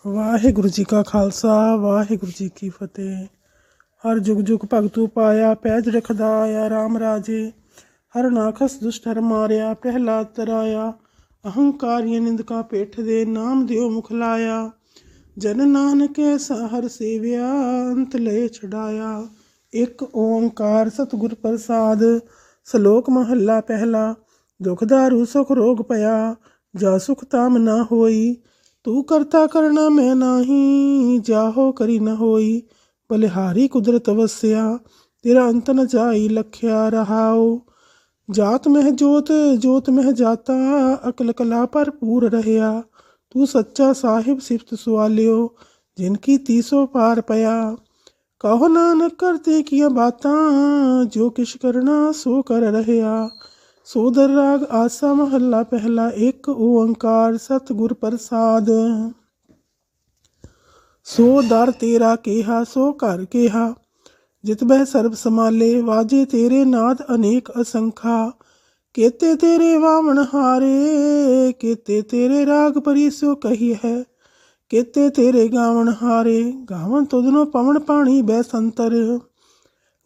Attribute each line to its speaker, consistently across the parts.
Speaker 1: ਵਾਹਿਗੁਰੂ ਜੀ ਕਾ ਖਾਲਸਾ ਵਾਹਿਗੁਰੂ ਜੀ ਕੀ ਫਤਿਹ। ਹਰ ਜੁਗ ਜੁਗ ਭਗਤੂ ਪਾਇਆ, ਪੈਜ ਰਖਦਾ ਆਇਆ ਰਾਮ ਰਾਜੇ। ਹਰ ਨਾਖਸ ਦੁਸ਼ਟ ਹਰ ਮਾਰਿਆ, ਪ੍ਰਹਿਲਾਦ ਤਰਾਇਆ। ਅਹੰਕਾਰੀ ਨਿੰਦਕਾ ਪੇਠ ਦੇ, ਨਾਮ ਦਿਓ ਮੁਖ ਲਾਇਆ। ਜਨ ਨਾਨਕ ਐਸਾ ਹਰ ਸੇਵਿਆ, ਅੰਤ ਲਏ ਛਡਾਇਆ। ਇੱਕ ਓੰਕਾਰ ਸਤਿਗੁਰ ਪ੍ਰਸਾਦ। ਸ਼ਲੋਕ ਮਹੱਲਾ ਪਹਿਲਾ। ਦੁਖ ਦਾਰੂ ਸੁਖ ਰੋਗ ਪਿਆ, ਜਾ ਸੁਖ ਤਾਮ ਨਾ ਹੋਈ। ਤੂੰ ਕਰਤਾ ਕਰਨਾ ਮੈਂ ਨਾਹੀ, ਜਾਹੋ ਕਰੀ ਨ ਹੋਈ। ਬਲਿਹਾਰੀ ਕੁਦਰਤ ਵਸਿਆ, ਤੇਰਾ ਅੰਤ ਨ ਜਾਈ ਲਖਿਆ ਰਹਾਓ। ਜਾਤ ਮਹਿ ਜੋਤ ਜੋਤ ਮਹਿ ਜਾਤਾ, ਅਕਲ ਕਲਾ ਭਰਪੂਰ ਰਹਿਆ। ਤੂੰ ਸੱਚਾ ਸਾਹਿਬ ਸਿਫਤ ਸੁਆਲਿਓ, ਜਿਨ ਕੀ ਤੀਸੋ ਪਾਰ ਪਿਆ। ਕਹੋ ਨਾਨਕ ਕਰਤੇ ਕੀਆਂ ਬਾਤਾਂ, ਜੋ ਕਿਛ ਕਰਨਾ ਸੋ ਕਰ ਰਹਿਆ। ਸੋਦਰ ਰਾਗ ਆਸਾ ਮਹੱਲਾ ਪਹਿਲਾ। ਇੱਕ ਓੰਕਾਰ ਸਤਿਗੁਰ ਪ੍ਰਸਾਦ। ਸੋ ਦਰ ਤੇਰਾ ਕਿਹਾ ਸੋ ਘਰ ਕਿਹਾ, ਜਿਤ ਬਹਿ ਸਰਬ ਸਮਾਲੇ। ਵਾਜੇ ਤੇਰੇ ਨਾਦ ਅਨੇਕ ਅਸੰਖਾ, ਕੇਤੇ ਤੇਰੇ ਵਾਵਣ ਹਾਰੇ। ਕੇਤੇ ਤੇਰੇ ਰਾਗ ਪਰੀ ਸੋ ਕਹੀ ਹੈ, ਕੇਤੇ ਤੇਰੇ ਗਾਵਣ ਹਾਰੇ। ਗਾਵਨ ਤੁਧਨੋ ਪਵਨ ਪਾਣੀ ਬੈ ਸੰਤਰ,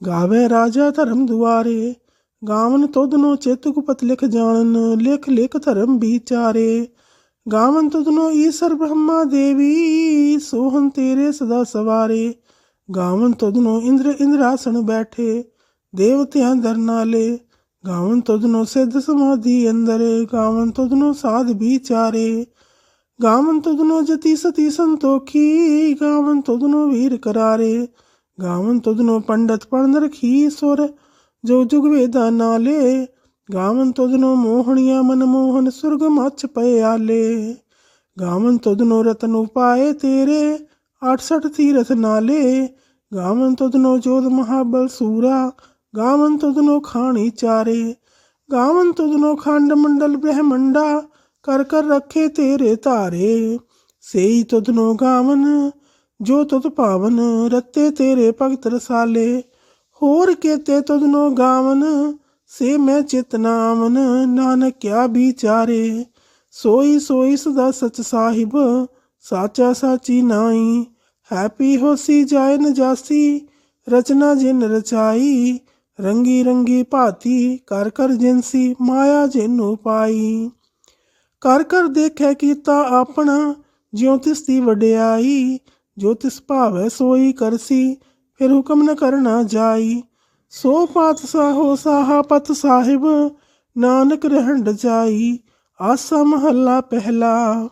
Speaker 1: ਗਾਵੇ ਰਾਜਾ ਧਰਮ ਦੁਆਰੇ। ਗਾਵਨ ਤੁਧਨੋ ਚਿਤ ਗੁਪਤ ਲਿਖ ਜਾਣਨ, ਲਿਖ ਲਿਖ ਧਰਮ ਵਿਚਾਰੇ। ਗਾਵਨ ਤੁਧਨੋ ਈਸਰ ਬ੍ਰਹਮਾ ਦੇਵੀ, ਸੋਹਨ ਤੇਰੇ ਸਦਾ ਸਵਾਰੇ। ਗਾਵਨ ਤੁਧਨੋ ਇੰਦਰ ਇੰਦਰਾਸਣ ਬੈਠੇ, ਦੇਵਤਿਆਂ ਦਰ ਨਾਲੇ। ਗਾਵਨ ਤੁਧਨੋ ਸਿੱਧ ਸਮਾਧੀ ਅੰਦਰ, ਗਾਵਨ ਤੁਧਨੋ ਸਾਧ ਵਿਚਾਰੇ। ਗਾਵਨ ਤੁਧਨੋ ਜਤੀ ਸਤੀ ਸੰਤੋਖੀ, ਗਾਵਨ ਤੁਧਨੋ ਵੀਰ ਕਰਾਰੇ। ਗਾਵਨ ਤੁਧਨੋ ਪੰਡਤ ਪੜਨ ਰਖੀ ਸੁਰ, ਜੋ ਜੁਗ ਵੇਦਾਂ ਨਾਲੇ। ਗਾਵਨ ਤੁਧਨੋ ਮੋਹਣੀਆਂ ਮਨਮੋਹਨ, ਸੁਰਗ ਮੱਛ ਪਏ ਆਲੇ। ਗਾਵਨ ਤੁਧਨੋ ਰਤਨ ਉਪਾਏ ਤੇਰੇ, 68 ਤੀਰਥ ਨਾਲੇ। ਗਾਵਨ ਤੁਧਨੋ ਜੋਧ ਮਹਾਬਲ ਸੂਰਾ, ਗਾਵਨ ਤੁਧਨੋ ਖਾਣੀ ਚਾਰੇ। ਗਾਵਨ ਤੁਧਨੋ ਖੰਡ ਮੰਡਲ ਬ੍ਰਹਮੰਡਾ, ਕਰ ਕਰ ਰੱਖੇ ਤੇਰੇ ਧਾਰੇ। ਸੇਈ ਤੁਧਨੋ ਗਾਵਨ ਜੋ ਤੁਧ ਭਾਵਨ, ਰਤੇ ਤੇਰੇ ਭਗਤ ਰਸਾਲੇ। ਹੋਰ ਕੇਤੇ ਤੁਧਨੋ ਗਾਵਨ, ਸੇ ਮੈਂ ਚਿਤ ਨਾਮਨ। ਨਾਨਕ ਕਿਆ ਵਿਚਾਰੇ, ਸੋਈ ਸੋਈ ਸਦਾ ਸਚ ਸਾਹਿਬ, ਸਾਚਾ ਸਾਚੀ ਨਾਈ। ਹੈਪੀ ਹੋਸੀ ਜਾਏ ਨਜਾਸੀ, ਰਚਨਾ ਜਿਨ ਰਚਾਈ। ਰੰਗੀ ਰੰਗੀ ਭਾਤੀ, ਕਰ ਕਰ ਜਿਨਸੀ, ਮਾਇਆ ਜਿਨੂ ਪਾਈ। ਕਰ ਕਰ ਦੇਖੈ ਕੀਤਾ ਆਪਣਾ, ਜਿਉ ਤਿਸ ਦੀ ਵਡਿਆਈ। ਜੋ ਤਿਸ ਭਾਵੈ ਸੋਈ ਕਰਸੀ, ਫਿਰ ਹੁਕਮ ਨ ਕਰਨਾ ਜਾਈ। ਸੋ ਪਾਤਸ਼ਾਹੋ ਸਾਹਾ ਪਤ ਸਾਹਿਬ, ਨਾਨਕ ਰਹਿਣ ਰਜਾਈ। ਆਸਾ ਮਹੱਲਾ ਪਹਿਲਾ।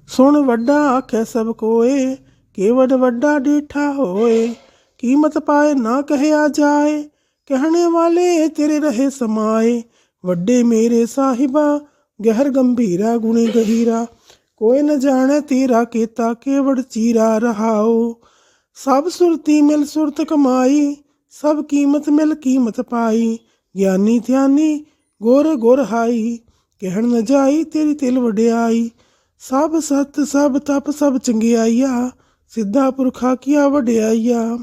Speaker 1: ਸੁਣ ਵੱਡਾ ਆਖੈ ਸਭ ਕੋਏ, ਕੇਵਡ ਵੱਡਾ ਡੀਠਾ ਹੋਏ। ਕੀਮਤ ਪਾਏ ਨਾ ਕਹਿਆ ਜਾਏ, ਕਹਿਣੇ ਵਾਲੇ ਤੇਰੇ ਰਹੇ ਸਮਾਏ। ਵੱਡੇ ਮੇਰੇ ਸਾਹਿਬਾ, ਗਹਿਰ ਗੰਭੀਰਾ ਗੁਣੀ ਗਹੀਰਾ। ਕੋਈ ਨ ਜਾਣੈ ਤੇਰਾ ਕੀਤਾ, ਕੇਵੜ ਚੀਰਾ ਰਹਾਓ। ਸਭ ਸੁਰਤੀ ਮਿਲ ਸੁਰਤ ਕਮਾਈ, ਸਭ ਕੀਮਤ ਮਿਲ ਕੀਮਤ ਪਾਈ। ਗਿਆਨੀ ਧਿਆਨੀ ਗੁਰ ਗੁਰ ਹਾਈ, ਕਹਿਣ ਨ ਜਾਈ ਤੇਰੀ ਤਿਲ ਵਡਿਆਈ। ਸਭ ਸਤ ਸਭ ਤਪ ਸਭ ਚੰਗਿਆਈਆ, ਸਿੱਧਾ ਪੁਰਖਾ ਕੀਆ ਵਡਿਆਈਆ।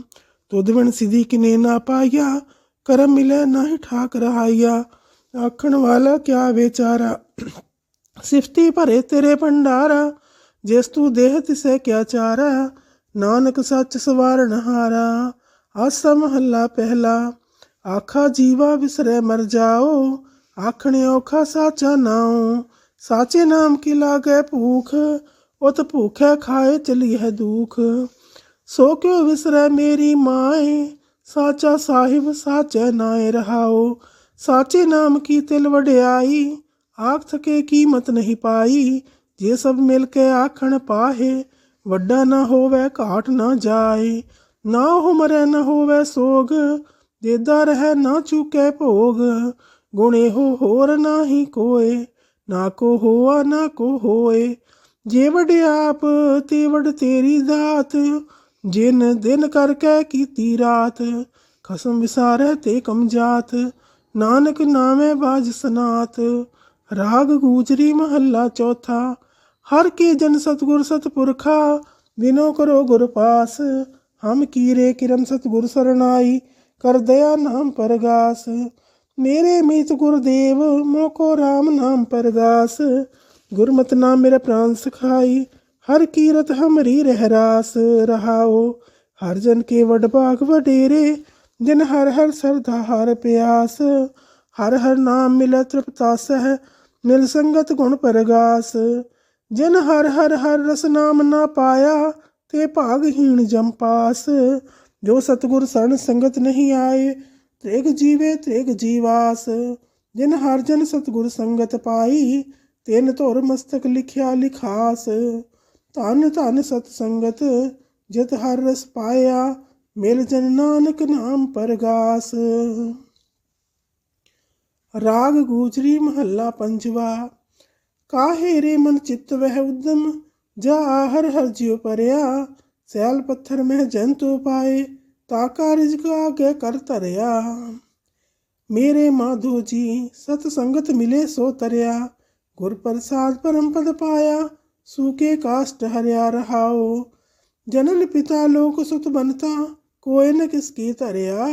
Speaker 1: ਤੁਧ ਬਿਨ ਸਿਧੀ ਕਿਨੇ ਨਾ ਪਾਈਆ, ਕਰਮ ਮਿਲੈ ਨਾਹੀ ਠਾਕ ਰਹਾਈਆ। ਆਖਣ ਵਾਲਾ ਕਿਆ ਵਿਚਾਰਾ, ਸਿਫਤੀ ਭਰੇ ਤੇਰੇ ਭੰਡਾਰਾ। ਜਿਸ ਤੂੰ ਦੇਹ ਤਿਸੈ ਕਿਆ ਚਾਰਾ, ਨਾਨਕ ਸੱਚ ਸਵਾਰਨ ਹਾਰਾ। ਆਸਾ ਮਹੱਲਾ ਪਹਿਲਾ। ਆਖਾ ਜੀਵਾ ਵਿਸਰੈ ਮਰ ਜਾਓ, ਆਖਣੇ ਔਖਾ ਸਾਚਾ ਨਾਉ। ਸਾਚੇ ਨਾਮ ਕੀ ਲਾਗੈ ਭੂਖ, ਉਤ ਭੂਖੈ ਖਾਏ ਚਲੀ ਹੈ ਦੁਖ। ਸੋ ਕਿਉ ਵਿਸਰੈ ਮੇਰੀ ਮਾਏ, ਸਾਚਾ ਸਾਹਿਬ ਸਾਚੈ ਨਾਏ ਰਹਾਓ। ਸਾਚੇ ਨਾਮ ਕੀ ਤਿਲ ਵਡਿਆਈ, ਆਖ ਥਕੇ ਕੀਮਤ ਨਹੀਂ ਪਾਈ। ਜੇ ਸਭ ਮਿਲ ਕੇ ਆਖਣ ਪਾਹੇ, ਵੱਡਾ ਨਾ ਹੋਵੇ ਘਾਟ ਨਾ ਜਾਏ। ਨਾ ਉਹ ਮਰੈ ਨਾ ਹੋਵੇ ਸੋਗ, ਦੇਦਾ ਰਹਿ ਨਾ ਚੁਕੈ ਭੋਗ। ਗੁਣ ਇਹੋ ਹੋਰ ਨਾਹੀ ਕੋਏ, ਨਾ ਕੋ ਹੋਆ ਨਾ ਕੋ ਹੋਏ। ਜੇ ਵਡਿਆਪ ਤੇ ਵਡ ਤੇਰੀ ਦਾਤ, ਜਿਨ ਦਿਨ ਕਰਕੇ ਕੀਤੀ ਰਾਤ। ਖਸਮ ਵਿਸਾਰੈ ਤੇ ਕਮਜਾਤ, ਨਾਨਕ ਨਾਮੈ ਬਾਜ ਸਨਾਤ। ਰਾਗ ਗੂਜਰੀ ਮਹੱਲਾ ਚੌਥਾ। ਹਰ ਕੇ ਜਨ ਸਤਿਗੁਰ ਸਤਪੁਰਖਾ, ਬਿਨੋ ਕਰੋ ਗੁਰ ਪਾਸ। ਹਮ ਕੀਰੇ ਕਿਰਮ ਸਤਿਗੁਰ ਸਰਨਾਈ, ਕਰ ਦਇਆ ਨਾਮ ਪਰਗਾਸ। ਮੇਰੇ ਮੀਤ ਗੁਰਦੇਵ, ਮੋਕੋ ਰਾਮ ਨਾਮ ਪਰਗਾਸ। ਗੁਰਮਤਿ ਨਾਮ ਮੇਰੇ ਪ੍ਰਾਨ ਸਿਖਾਈ, हर कीरत हमरी रहरास रहाओ। हर जन के वडभाग वडेरे, जिन हर हर श्रद्धा हर प्यास। हर हर नाम मिल तृप्ता सह, मिल संगत गुण परगास। जिन हर हर हर रस नाम ना पाया, ते भागहीन जम पास। जो सतगुर शरण संगत नहीं आए, त्रेग जीवे त्रेग जीवास। जिन हर जन सतगुर संगत पाई, तेन धुर मस्तक लिखिया लिखास। धन धन सतसंगत, जित हर रस पाया, मिल जन नानक नाम परगास। राग गुजरी महला पंजवा। काहे रे मन चित्त वह उद्दम, जा हर हर जियो परया। सैल पत्थर में जंतु पाए, ताका रिजक आगे कर तरया। मेरे माधो जी सतसंगत मिले सो तरया। गुर प्रसाद परम पद पाया, सूखे काष्ट हरिया रहाओ। जनन पिता लोक सुत बनता, कोय न किसकी तरया।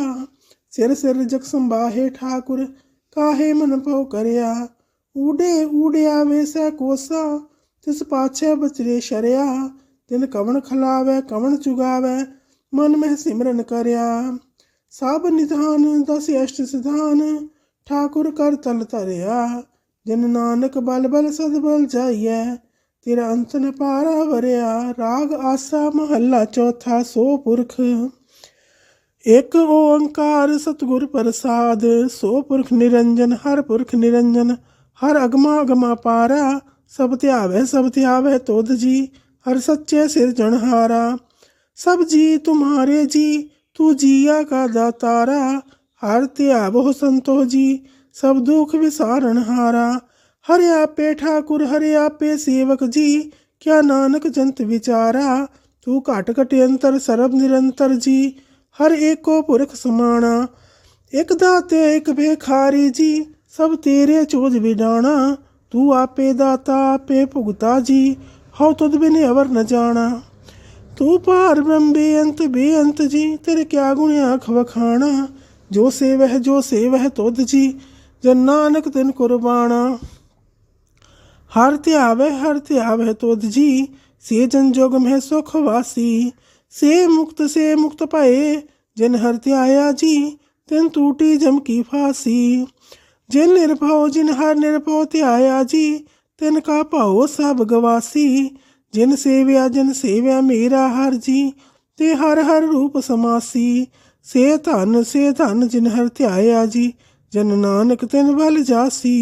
Speaker 1: सिर सिर जग संबाहे ठाकुर, काहे मन पौ करया। ऊडे ऊडिया वैसे कोसा, तिस पाछे बचरे शरिया। तिन कवन खलावे कवन चुगावे, मन में सिमरन करया। सब निधान दस अष्ट सिधान, ठाकुर कर तल तरया। जिन नानक बल बल सदबल जाइए, तेरा अंत न पारा वरया। राग आसा महला चौथा। सो पुरख एक ओंकार सतगुर प्रसाद। सो पुरख निरंजन हर पुरख निरंजन, हर अगमा अगमा पारा। सब त्यावै तोद जी, हर सच्चे सिरजनहारा। सब जी तुम्हारे जी, तू जिया का दातारा। हर त्यावो संतो जी, सब दुख विसारण हारा। हर आपे ठाकुर हर आपे सेवक जी, क्या नानक जंत विचारा। तू घट घट अंतर सर्ब निरंतर जी, हर एको पुरख समाना। एक दाते एक भिखारी जी, सब तेरे चोज विडाना। तू आपे दाता आपे भुगता जी, हौ तुद बिन अवर न जाना। तू पार ब्रह्म बेअंत जी, तेरे क्या गुण आख वखाना। जो सेवह तुद जी, जन नानक तिन कुर्बाना। हर त्यावै तुद जी, से जन जोग में सुख वासी। से मुक्त पाए, जिन हर त्याया जी, तिन टूटी जम की फांसी। जिन हर निर्भव त्याया जी, तिन का भाओ सब गवासी। जिन सेव्या मेरा हर जी, ते हर हर रूप समासी। से धन जिन हर त्याया जी, जन नानक तिन बल जासी।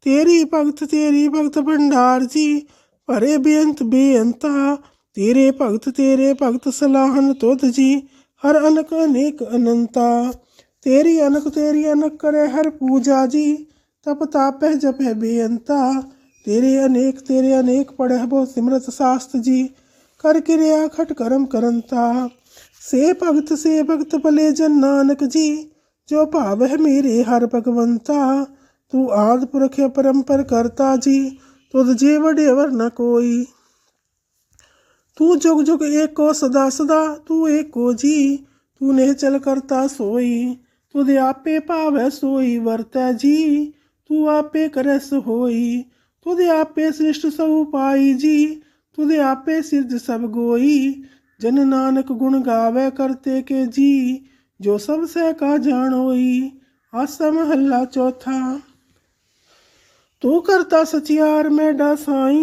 Speaker 1: तेरी भगत भंडार जी, भरे बेअंता। तेरे भगत सलाहन तुद जी, हर अनक अनेक अनंता। तेरी अनक करे हर पूजा जी, तप तापै जपै बेअंता। तेरे अनेक पढ़ह बहु सिमरत शास्त्र जी, कर क्रिया खट करम करंता। से भगत भले जन नानक जी, जो भावह मेरे हर भगवंता। तू आद पुरख परंपर करता जी, तुद जे वडे अवर न कोई। तू जुग जुग एको सदा सदा, तू एको जी, तू निहचल करता सोई। तुद आपे भावै सोई वरतै जी, तू आपे करस होई। तुद आपे सृष्ट सब पाई जी, तुद आपे सिरज सब गोई। जन नानक गुण गावे करते के जी, जो सब सह का जानोई। आसा महला चौथा। तू करता सचियार मैडा साई,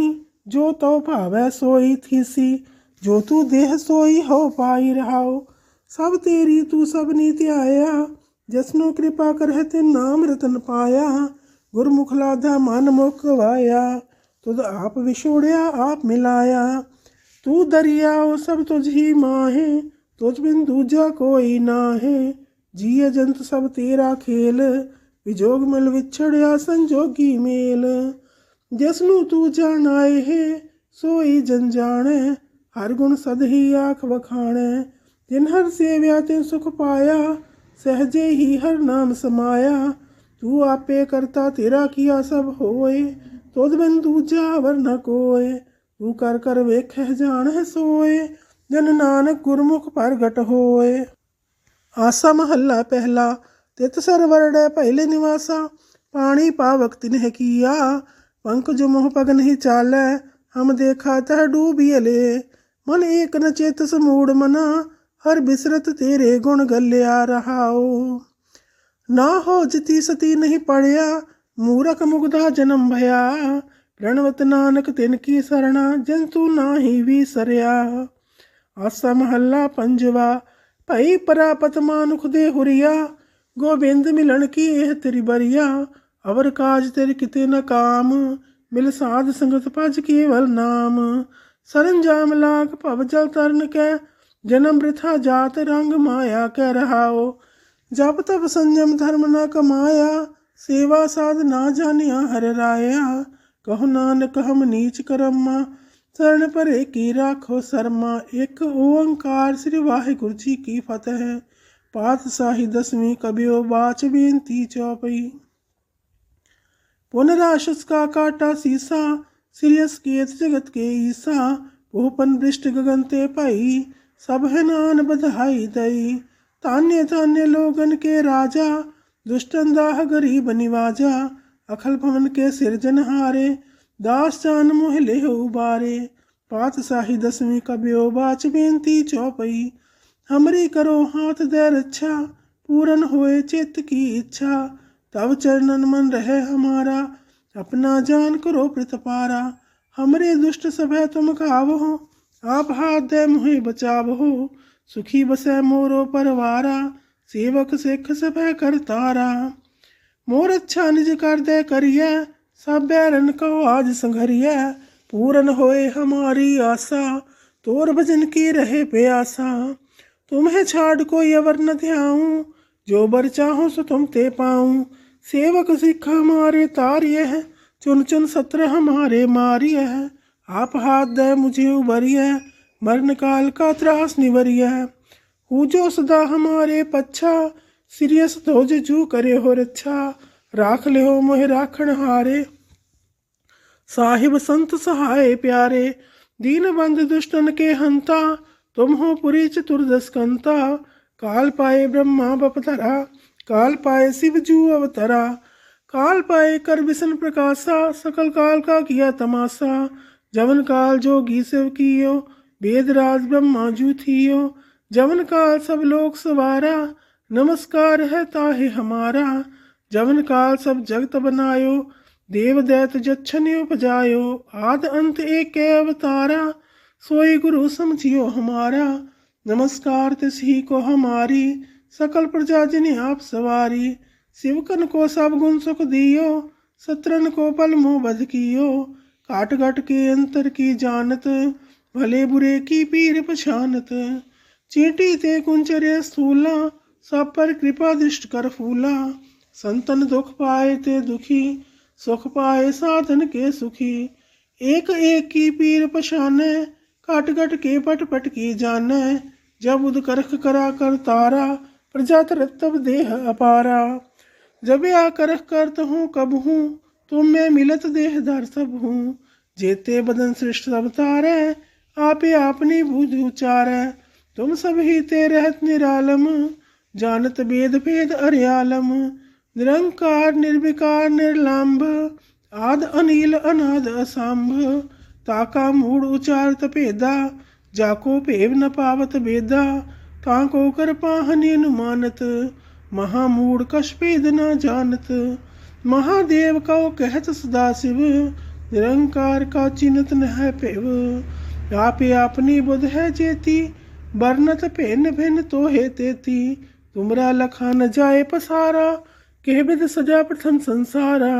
Speaker 1: जो तो भावै सोई थीसी। जो तू देह सोई हो पाई रहाओ, सब तेरी तू सब नीति आया। जसनो कृपा करह तिन नाम रतन पाया। गुरमुख लाधा मन मुख वाया, तुद आप विछोड़िया आप मिलाया। तू दरियाओ सब तुझ ही माहे, तुझ बिन दूजा कोई नाहे। जिय जंत सब तेरा खेल, विजोग मिल विछड़िया संजोगी मेल। जसनु तू जानाए है, सोई जन जाने। हर गुण सद ही आख वखाणे। जिन हर सेव्या तिन सुख पाया, सहजे ही हर नाम समाया। तू आपे करता तेरा किया सब होए, तुद बिन दूजा अवर न कोय। तू कर कर वेखह जान सोए, जन नानक गुरमुख प्रगट होए। आसा महला पहला। तित सरवरड़ै पहले निवासा, पानी पावक तिन्ह किया। पंख जो मोह पग नहीं चालै, हम देखा तह डूबियले। मन एक न चेतस मूड मना, हर बिसरत तेरे गुण गल्या रहाओ। ना हो जिति सती नहीं पड़या, मूरख मुग्धा जन्म भया। रणवत नानक तिनकी सरणा, जंतु नाही विसरया। आसा महल्ला पंजवा। भई परापत मानुख दे हुरिया, गोबिंद मिलन की एह तेरी बरिया। अवर काज तेरे किते न काम, मिल साध संगत भज केवल नाम। सरंजाम लाख भव जल तरन कै, जन्म वृथा जात रंग माया कह रहाओ। जब तब संयम धर्म न कमाया, सेवा साध ना जानिया हर राया। कहो नानक हम नीच करम्मा, शरण परे की राखो शर्मा। एक ओंकार श्री वाहिगुरु जी की फतेह। पातशाही 10वीं कबियो बाच बेनती चौपई। पुनराशस का काटा सीसा, श्रीयस केत जगत के ईसा। भूपन वृष्ट गगन ते पाई, सब है नान बधाई दई। तान्य तान्य लोगन के राजा, दुष्टन दाह गरीब निवाजा। अखल भवन के सिरजनहारे, दास जान मोह ले उबारे। पातशाही 10वीं कबियो बाच बेनती चौपई। हमरी करो हाथ दे रक्षा, पूरन होए चित्त की इच्छा। तब चरणन मन रहे हमारा, अपना जान करो प्रतिपारा। हमरे दुष्ट सभय तुम खावहो, आप हाथ दे मुहे बचावहो। सुखी बसै मोरो परवारा, सेवक सिख सभय करतारा। मोर अच्छा निज कर दे करिए, सब बैरन कहो आज संघरिए। पूरन होए हमारी आशा, तोर भजन की रहे प्यासा। तुम्हें छाड़ कोई अवर न ध्याऊं, जो बर चाहो सो तुम ते पाऊं। सेवक सिख हमारे तारिय है, चुन चुन सत्र हमारे मारिय है। आप हाथ दे मुझे उबरिय, मरण काल का त्रास निवरिय। जो सदा हमारे पच्छा, सिरियस धोज जू करे हो रक्षा। राख ले हो मोह राखण हारे, साहिब संत सहाय प्यारे। दीन बंद दुष्टन के हंता, तुम हो पुरी चतुर्दश कंता। काल पाए ब्रह्मा बपधरा, काल पाए शिव जू अवतरा। काल पाए कर विष्णु प्रकाशा, सकल काल का किया तमाशा। जवन काल जोगी शिव कियो, वेद राज ब्रह्मा जू थियो। जवन काल सब लोक सवारा, नमस्कार है ताहे हमारा। जवन काल सब जगत बनायो, देव दैत जच्छन उपजायो। आद अंत एक अवतारा, सोई गुरु समझियो हमारा। नमस्कार तिसही को हमारी, सकल प्रजा जिन्हें आप सवारी। शिवकन को सब गुण सुख दियो, सत्रन को पल मुँह बध कियो। काट घट के अंतर की जानत, भले बुरे की पीर पछानत। चींटी ते कुंचर्य स्थूला, सब पर कृपा दृष्ट कर फूला। संतन दुख पाए ते दुखी, सुख पाए साधन के सुखी। एक एक की पीर पछाने, काट घट के पट पट की जाने। जब उद करख करा कर तारा, प्रजा तरत तब देह अपारा। जब या करख करत हूँ कब हूँ, तुम में मिलत देह धर सब हूँ। जेते बदन सृष्ट सब तारे, आपे आपनी भुज उचारे। तुम सब ही ते रहत निरालम, जानत वेद भेद अर्यालम। निरंकार निर्विकार निर्लाम्भ, आद अनिल अनाद असंभ। ताका मूड उचारत भेदा, जाको भेव न पावत वेदा। ताको कर पाहनि अनुमानत, महामूड कछ भेद न जानत। महादेव कहो कहत सदाशिव, निरंकार का चिन्हत न है पेव। आपे अपनी बुध है जेती, बरनत भिन्न भिन्न तो हे तेती। तुमरा लखा न जाए पसारा, कह विद सजा प्रथम संसारा।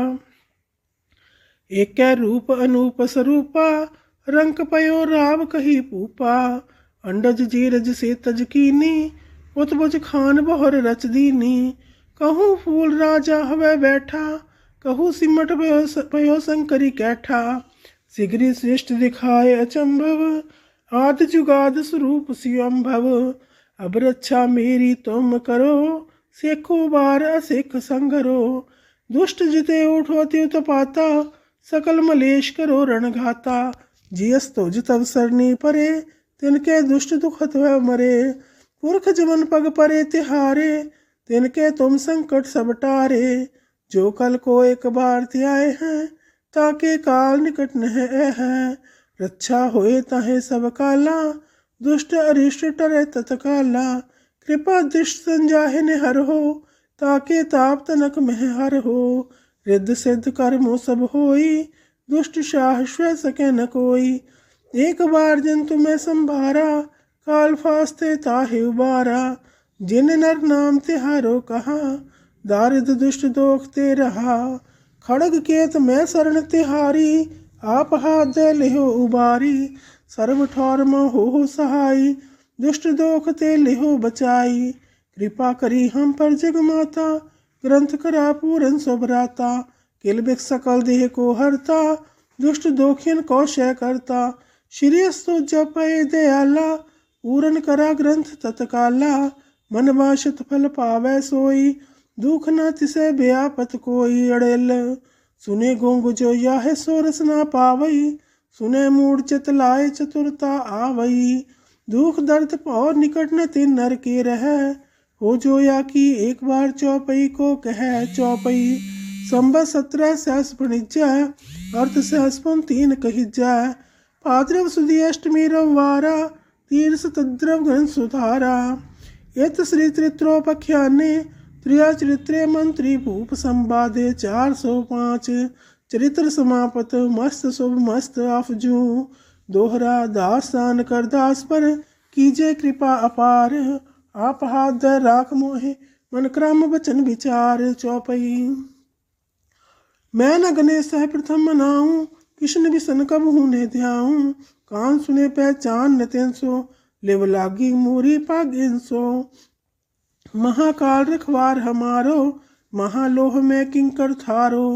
Speaker 1: एक रूप अनूप स्वरूपा, रंक पयो राव कही पूपा। अंडज जीरज से तज कीनी, उत्बुज खान बहुर रच दीनी। कहूँ फूल राजा हवै बैठा, कहूँ सिमट पयो शंकरी कैठा। सिगरी श्रेष्ठ दिखाए अचंभव, आदि जुगाद स्वरूप स्वयंभव। अब रक्षा मेरी तुम करो, सेखो बार असिख संगरो। दुष्ट जिते उठो त्युत पाता, सकल मलेश करो रणघाता। जियस तो जितव सरनी परे, तिनके दुष्ट दुखत वह मरे। पुरख जमन पग परे तिहारे, तिनके तुम संकट सब टारे। जो कल को एक बार त्याए हैं, ताके काल निकट न है। रक्षा होए ताहे सब काला, दुष्ट अरिष्ट टरे तत्काला। कृपा दृष्ट संजाहे ने हर हो, ताके ताप तनक मह हर हो। रिद्ध सिद्ध कर्मो सब होई, दुष्ट शाह स्व सके न कोई। एक बार जंतु में संभारा, काल फास्ते ताहे उबारा। जिन नर नाम तिहारो कहा, दारिद्र दुष्ट दोख ते रहा। खड़ग केत मैं शरण तिहारी, आप हाथ दे लिहो उबारी। सर्व ठौर हो सहाय, दुष्ट दोख ते लिहो बचाई। कृपा करी हम पर जग माता, ग्रंथ करा पूरन सुभराता। किल बिक सकल देह को हरता, दुष्ट दोखियन को शय करता। श्रेयस्तु जपय दयाला, पूरन करा ग्रंथ तत्काला। मन वांछित फल पावै सोई, दुख न तिसै व्यापत कोई। अड़ेल सुने गोंग जो याह सोरस ना पावई, सुने मूड चित लाए चतुरता आवई। दुख दर्द और निकट न तिन नर के रह, हो जो या की एक बार चौपई को कह। चौपई संबत 17 सहस फणिज्जा, अर्थ सहसपन 3 कहिज्जा। भाद्रव सुदी अष्टमी रविवारा, तीर्थ तद्रव घन सुधारा। यत श्री त्रित्रोपख्याने, त्रिया चरित्रे मंत्री भूप संवादे। 405 चरित्र समापत, मस्त शुभ मस्त अफजू। दोहरा दासान कर दास पर, कीजे कृपा अपार। आप हाथ दे राख मोहे, मन क्रम वचन विचार। चौपई मैं न गणेश है प्रथम मनाऊं, कृष्ण विसन कब हूने ध्याऊं। कान सुने पहचान न तेंसो, लेव लागी मूरी पागिनसो। महाकाल रखवार हमारो, महालोह में किंकर थारो।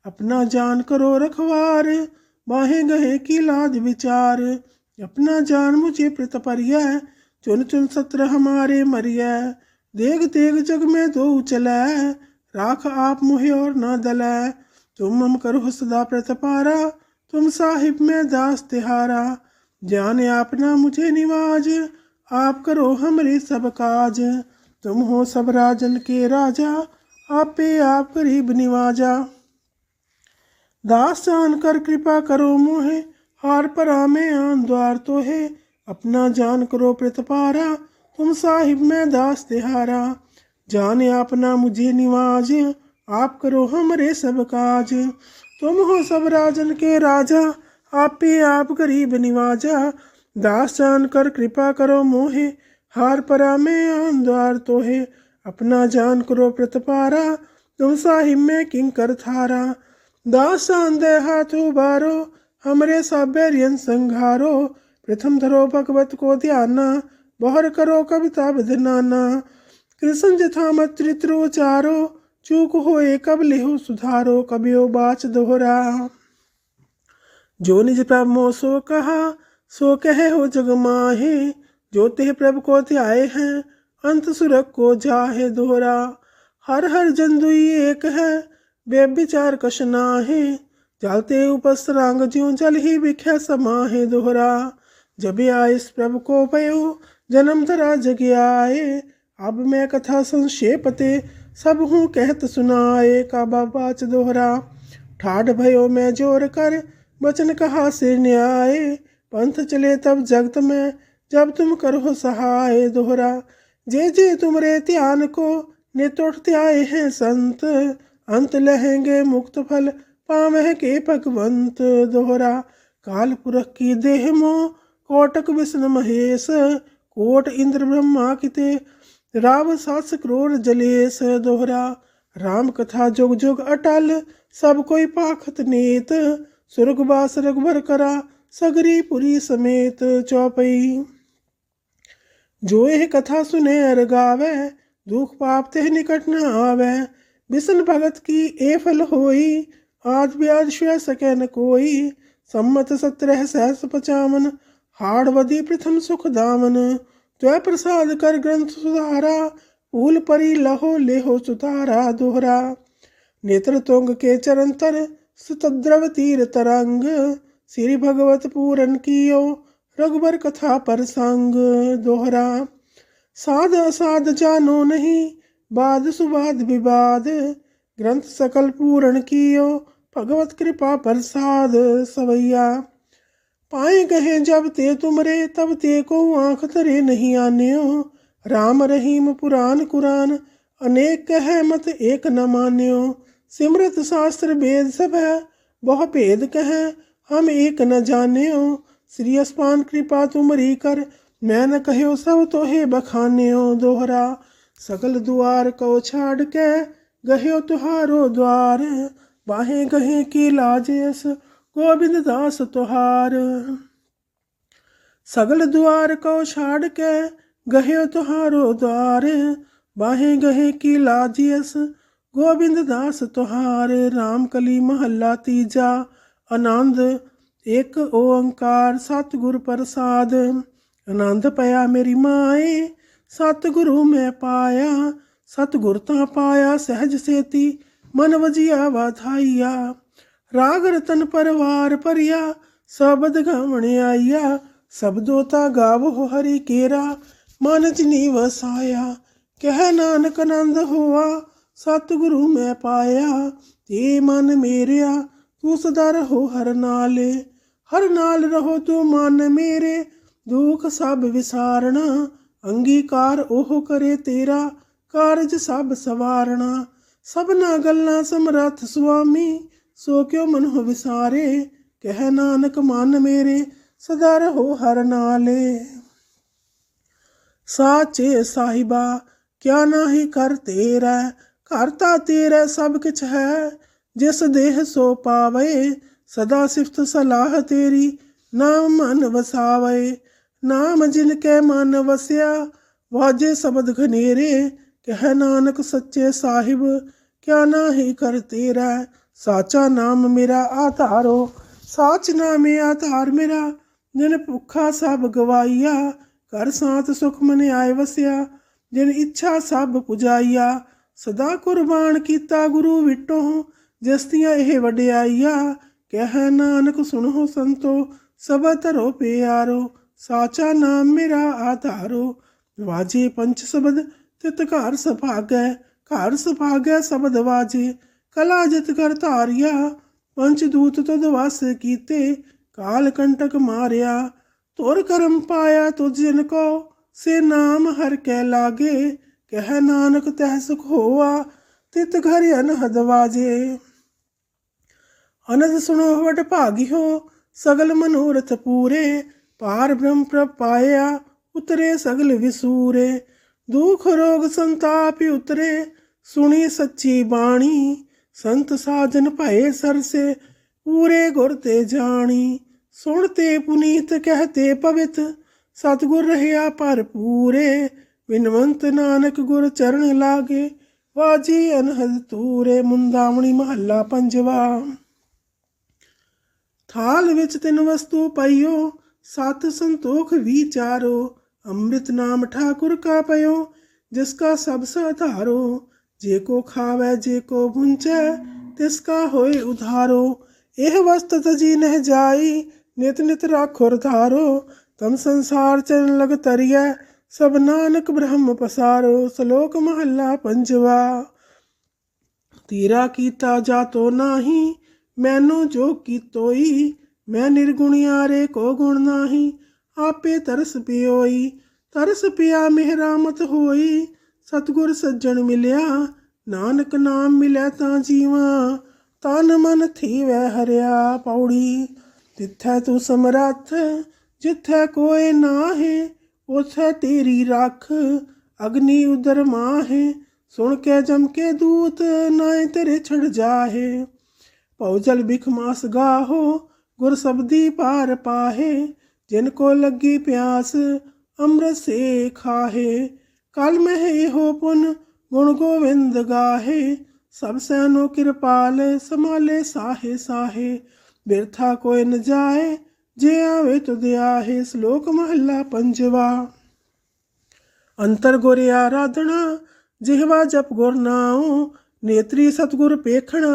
Speaker 1: अपना जान करो रखवार, बाहे गहे की लाज विचार। अपना जान मुझे प्रतपर्य, चुन चुन सत्र हमारे मरिय। देग तेग जग में दो चलै, राख आप मुहे और न दलै। तुम हम करो सदा प्रतपारा, तुम साहिब में दास तिहारा। जाने आपना मुझे निवाज, आप करो हमरे सब काज। तुम हो सब राजन के राजा, आपे आप गरीब निवाजा। दास जान कर कृपा करो मोहे, हार परा में आन द्वार तो है। अपना जान करो प्रतपारा, तुम साहिब में दास तिहारा। जाने आपना मुझे निवाज, आप करो हमरे सब काज। तुम हो सब राजन के राजा, आपे आप गरीब निवाजा। दास जान कर कृपा करो मोहे, हार परा में आन द्वार तो है। अपना जान करो प्रतपारा, तुम साहिब में किंकर थारा। दास जान दे हाथ उबारो, हमरे साबेरियन संघारो। प्रथम धरो भगवत को ध्याना, बहर करो कविता विधनाना। कृष्ण जथा मत चरित्र उचारो, चूक होए कब लिहु सुधारो। कबियो बाच दोहरा जो निज प्रभु मोह सो कहा, सो कहे हो जग माहे। जो तेह प्रभु को ध्याए हैं, अंत सुरख को जाहे। दोहरा हर हर जन दुई एक है, व्यभिचार कछ नाहे। जालते उपसरांग ज्यों जल ही बिख्या समाहे। दोहरा जब आए इस प्रभु को भयो, जन्म धरा जग आए। अब मैं कथा संक्षेपते, सब हूँ कहत सुनाए। का बाच दोहरा ठाढ़ भयो मैं जोर कर, वचन कहा से न्याय। पंथ चले तब जगत में, जब तुम करो सहाय। दोहरा जे तुमरे ध्यान को, नितोड़ते आए हैं संत। अंत लहेंगे मुक्त फल, पावह के भगवंत। दोहरा काल पुरख की देह मोह, कोटक विष्णु महेश। कोट इंद्र ब्रह्मा किते, राव 7 करोड़ जलेश। दोहरा राम कथा जुग जुग अटल, सब कोई पाखत नीत। सुरगवास रघुबर करा, सगरी पुरी समेत। चौपई जो यह कथा सुने अर गावे, दुख पाप ते निकट न आवे। विष्णु भगत की ए फल होई, आज ब्याज श्व सके न कोई। सम्मत 17 सहस 55, हाड़वदी प्रथम सुख दामन। त्वय प्रसाद कर ग्रंथ सुधारा, फूल परी लहो लेहो सुतारा। दोहरा नेत्र तुंग के चरण तर, सुतद्रव तीर तरंग। श्री भगवत पूरन कियो, रघुबर कथा पर संग। दोहरा साध असाध जानो नहीं, बाद सुबाद विवाद। ग्रंथ सकल पूरण कियो, भगवत कृपा प्रसाद। सवैया पाए गहे जब ते तुमरे तब ते को आँख धरे नहीं आन्यो। राम रहीम पुराण कुरान अनेक कह मत एक न मान्यो। सिमरत शास्त्र वेद सब है बहु भेद कह हम एक न जान्यो। श्री अस्पान कृपा तुमरी कर मैं न कहो सब तोहे बखान्यो। दोहरा सकल दुआर को छाड़ के गह्यो तुहारो द्वार। बाहे गहे की लाजेस गोविंद दास तुहार। सगल द्वार को छाड़ के गह्यो तुहारो द्वार। बाहे गहे की लाजियस गोविंद दास तुहार। राम कली महला तीजा आनंद एक ओंकार सतगुर प्रसाद। आनंद पया मेरी माए सतगुरु मैं पाया। सतगुर ता पाया सहज सेती मन वजिया वाधाइया। राग रतन परवार परिया सबद गवण आइया। सबदो ता गावो हरि केरा मन जिनी वसाया। कह नानक आनंद होआ सतगुरु मैं पाया। ते मन मेरिया तू सदा रहो हर नाले। हर नाल रहो तू मन मेरे दुख सब विसारना। अंगीकार ओह करे तेरा कारज सब सवारना। सबना गल्ला समरथ स्वामी सो क्यों मन हो विसारे। कह नानक मन मेरे सदा रहो हर नाले। साचे साहिबा क्या नाही कर तेरा। करता तेरा सब किछ है जिस देह सो पावे। सदा सिफत सलाह तेरी नाम मन वसावे। नाम जिनके मन वस्या वाजे शब्द घनेरे। कह नानक सच्चे साहिब क्या नाही कर तेरा। साचा नाम मेरा आधारो साच नाम आधार मेरा। जिन भुखा सब गवाइया कर सांत सुख मन आए वसिया। जिन इच्छा सब पुजाइया सदा कुर्बान कीता गुरु विटो। जस्तियाँ यह वड्याइया कह नानक सुनो संतो सब धरो प्यारो। साचा नाम मेरा आधारो वाजे पंच शब्द तित घर सभागै। घर सभागै शब्द वाजे कला जित कर धारिया। पंचदूत तुद वास कीते काल कंटक मारिया। तुर करम पाया तुझ जिन को से नाम हर कै लागे। कह नानक तह सुख होआ तित घर अनहद वाजे। अनद सुनो वड भागियो सगल मनोरथ पूरे। पार ब्रह्म प्रभ पाया उतरे सगल विसूरे। दुख रोग संताप उतरे सुनी सच्ची बाणी। संत साजन भये सरसे पूरे गुर ते जानी। सुनते पुनीत कहते पवित सतगुर रहया पर पूरे। विनवंत नानक गुर चरण लागे वाजी अनहद तूरे। मुंदावणी महला पंजवा। थाल विच तिन वस्तु पाइयो सत संतोख विचारो। अमृत नाम ठाकुर का पयो जिसका सब साधारो। जे को खावे जे को भुंचे तिसका होए उधारो। एह वस्त तजी नह जाई नित नित राखुर धारो। तम संसार चरण लग तरिया सब नानक ब्रह्म पसारो। श्लोक महला पंजवा। तीरा कीता जातो नाही मैनू जो कीतोई। मैं निर्गुणियारे को गुण नाही आपे तरस पियोई। तरस पिया मेहरा मत होई सतगुर सज्जन मिलिया। नानक नाम मिलै तां जीवा तन मन थी वै हरिया। पौड़ी तिथै तू समरथ जिथै कोई नाहे उथै तेरी रख। अग्नि उदर माहे सुन के जम के दूत नाए तेरे छड़ जाहे। पौजल बिख मास गाहो गुर सबदी पार पाहे। जिनको लगी प्यास अमृत से खाहे। कल में हो पुन गुण गोविंद गाहे। सब सैनो कृपाल संभाले साहे साहे। बिरथा कोई न जाए जे आवे तुद आहे। श्लोक महला पंजवा। अंतर गुर आराधना जिहवा जप गुर नाऊ। नेत्री सतगुर पेखना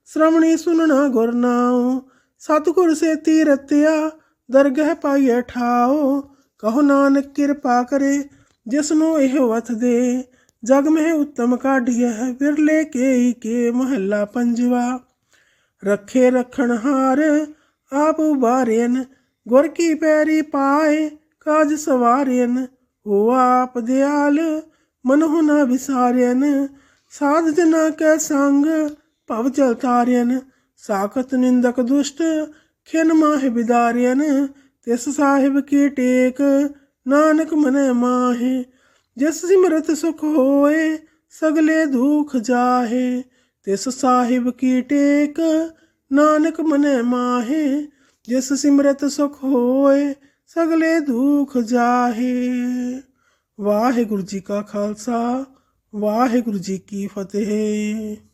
Speaker 1: श्रवणी सुनना गुर नाऊ। सतगुर से तीरत्या दरगह पाइए ठाओ। कहो नानक कृपा करे जिसनो एह वथ दे। जग में उत्तम काढ़िया बिरले के महला पंजवा। रखे रखन हार आप उबारेन गुर की पैरी पाए काज सवार्यन, हो आप दयाल मनहु न विसार्यन। साध जना कै संग भव जल तार्यन, साखत निंदक दुष्ट खिन माहे बिदार्यन। तिस साहिब की टेक नानक मनै माहे, जिस सिमरत सुख होए सगले दुख जाहे। तिस साहिब की टेक नानक मनै माहे, जिस सिमरत सुख होए सगले दुख जाहे। वाहिगुरु जी का खालसा, वाहिगुरु जी की फतेह।